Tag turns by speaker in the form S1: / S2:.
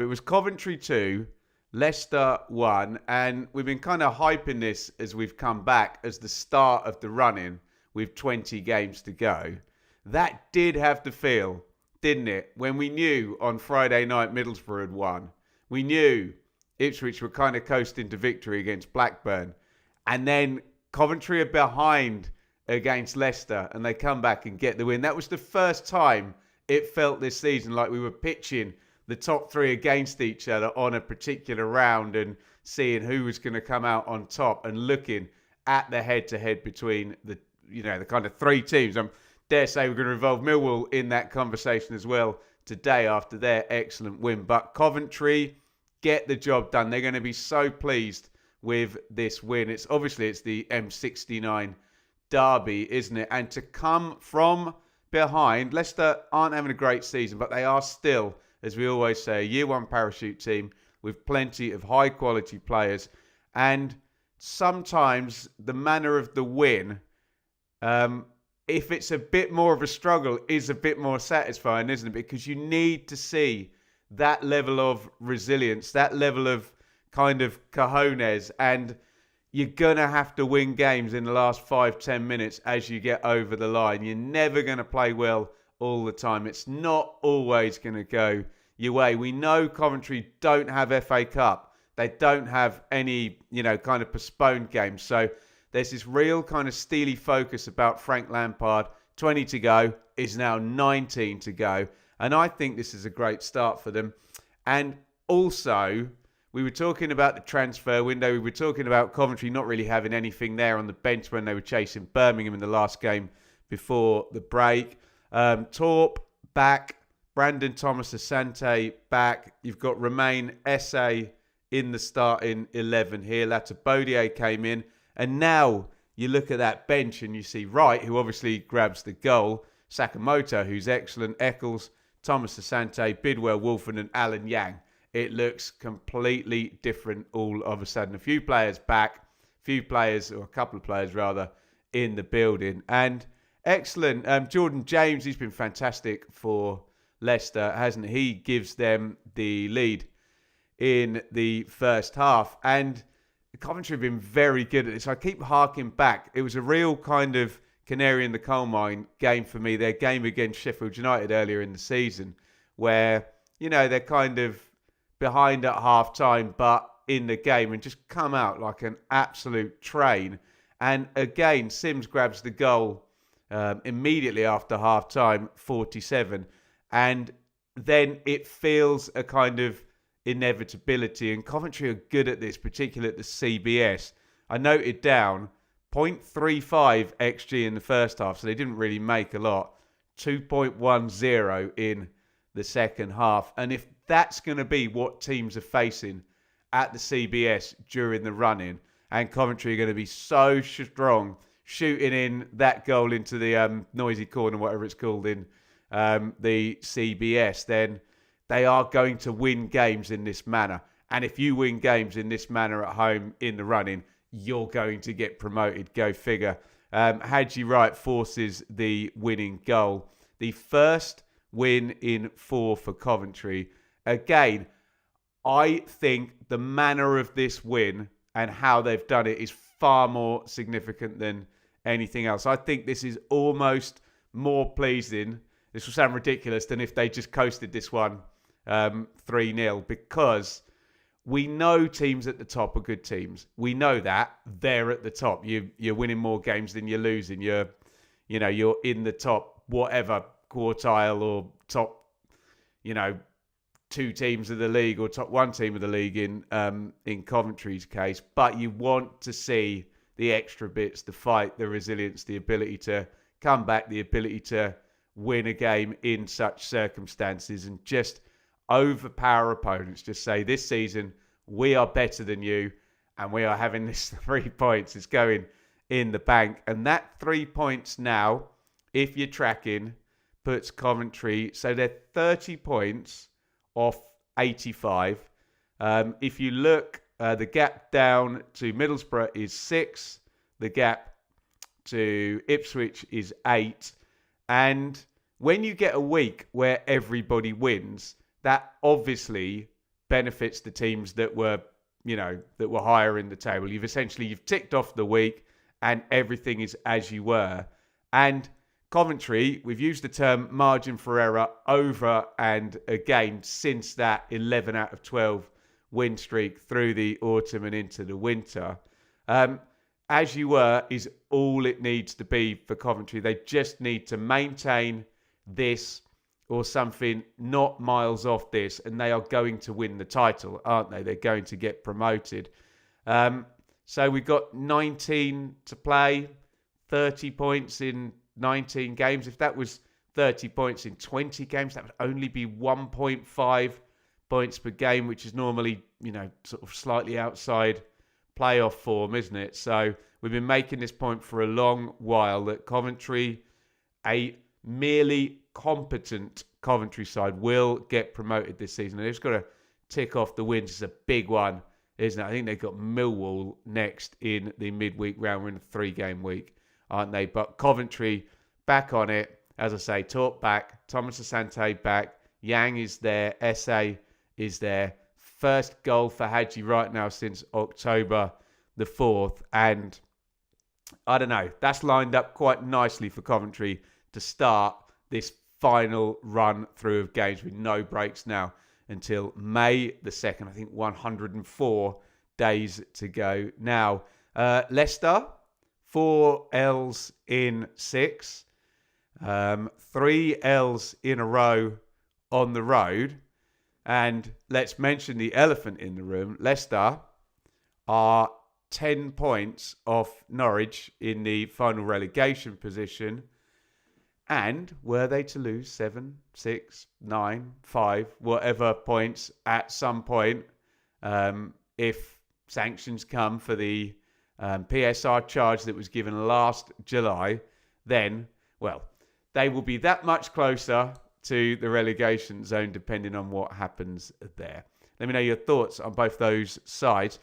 S1: It was Coventry 2, Leicester 1, and we've been kind of hyping this as we've come back as the start of the run-in with 20 games to go. That did have the feel, didn't it? When we knew on Friday night Middlesbrough had won. We knew Ipswich were kind of coasting to victory against Blackburn. And then Coventry are behind against Leicester and they come back and get the win. That was the first time it felt this season like we were pitching the top three against each other on a particular round and seeing who was going to come out on top and looking at the head-to-head between the kind of three teams. I dare say we're going to involve Millwall in that conversation as well today after their excellent win. But Coventry get the job done. They're going to be so pleased with this win. It's the M69 derby, isn't it? And to come from behind, Leicester aren't having a great season, but they are still, as we always say, a year one parachute team with plenty of high quality players. And sometimes the manner of the win, if it's a bit more of a struggle, is a bit more satisfying, isn't it? Because you need to see that level of resilience, that level of kind of cojones, and you're going to have to win games in the last 5-10 minutes as you get over the line. You're never going to play well all the time. It's not always going to go your way. We know Coventry don't have FA Cup. They don't have any, kind of postponed games. So there's this real kind of steely focus about Frank Lampard. 20 to go is now 19 to go. And I think this is a great start for them. And also, we were talking about the transfer window. We were talking about Coventry not really having anything there on the bench when they were chasing Birmingham in the last game before the break. Torp back, Brandon Thomas Asante back. You've got Romain Esse in the starting 11 here. Latabodier came in. And now you look at that bench and you see Wright, who obviously grabs the goal. Sakamoto, who's excellent. Eccles, Thomas Asante, Bidwell, Wolfen and Alan Yang. It looks completely different all of a sudden. A few players back, a couple of players rather, in the building. And excellent. Jordan James, he's been fantastic for Leicester, hasn't he? He gives them the lead in the first half. And Coventry have been very good at this. I keep harking back. It was a real kind of canary in the coal mine game for me. Their game against Sheffield United earlier in the season where, they're kind of behind at half time, but in the game and just come out like an absolute train. And again, Sims grabs the goal immediately after half time, 47. And then it feels a kind of inevitability. And Coventry are good at this, particularly at the CBS. I noted down 0.35 XG in the first half, so they didn't really make a lot. 2.10 in the second half. And if that's going to be what teams are facing at the CBS during the run-in, and Coventry are going to be so strong shooting in that goal into the noisy corner, whatever it's called in the CBS, then they are going to win games in this manner. And if you win games in this manner at home in the run-in, you're going to get promoted. Go figure. Hadji Wright forces the winning goal. The first win in 4 for Coventry. Again, I think the manner of this win and how they've done it is far more significant than anything else. I think this is almost more pleasing. This will sound ridiculous than if they just coasted this one 3-0, because we know teams at the top are good teams. We know that they're at the top. You're winning more games than you're losing. You're in the top whatever quartile or top, 2 teams of the league or top 1 team of the league in Coventry's case. But you want to see the extra bits, the fight, the resilience, the ability to come back, the ability to win a game in such circumstances and just overpower opponents. Just say, this season, we are better than you and we are having this 3 points. It's going in the bank. And that 3 points now, if you're tracking, puts Coventry, so they're 30 points off 85. If you look, the gap down to Middlesbrough is 6. The gap to Ipswich is 8. And when you get a week where everybody wins, that obviously benefits the teams that were higher in the table. You've ticked off the week and everything is as you were. And Coventry, we've used the term margin for error over and again since that 11 out of 12 win streak through the autumn and into the winter. As you were is all it needs to be for Coventry. They just need to maintain this or something not miles off this, and they are going to win the title, aren't they? They're going to get promoted. So we've got 19 to play, 30 points in 19 games. If that was 30 points in 20 games, that would only be 1.5 points per game, which is normally, sort of slightly outside playoff form, isn't it? So we've been making this point for a long while that Coventry, a merely competent Coventry side, will get promoted this season. They've just got to tick off the wins. It's a big one, isn't it? I think they've got Millwall next in the midweek round. We're in a 3-game week, aren't they? But Coventry back on it. As I say, Torp back, Thomas Asante back, Yang is there, SA is there. First goal for Hadji right now since October the 4th. And I don't know, that's lined up quite nicely for Coventry to start this final run through of games with no breaks now until May the 2nd. I think 104 days to go. Now, Leicester, 4 L's in 6. 3 L's in a row on the road. And let's mention the elephant in the room. Leicester are 10 points off Norwich in the final relegation position. And were they to lose 7, 6, 9, 5, whatever points at some point, if sanctions come for the PSR charge that was given last July, then, well, they will be that much closer to the relegation zone depending on what happens there. Let me know your thoughts on both those sides.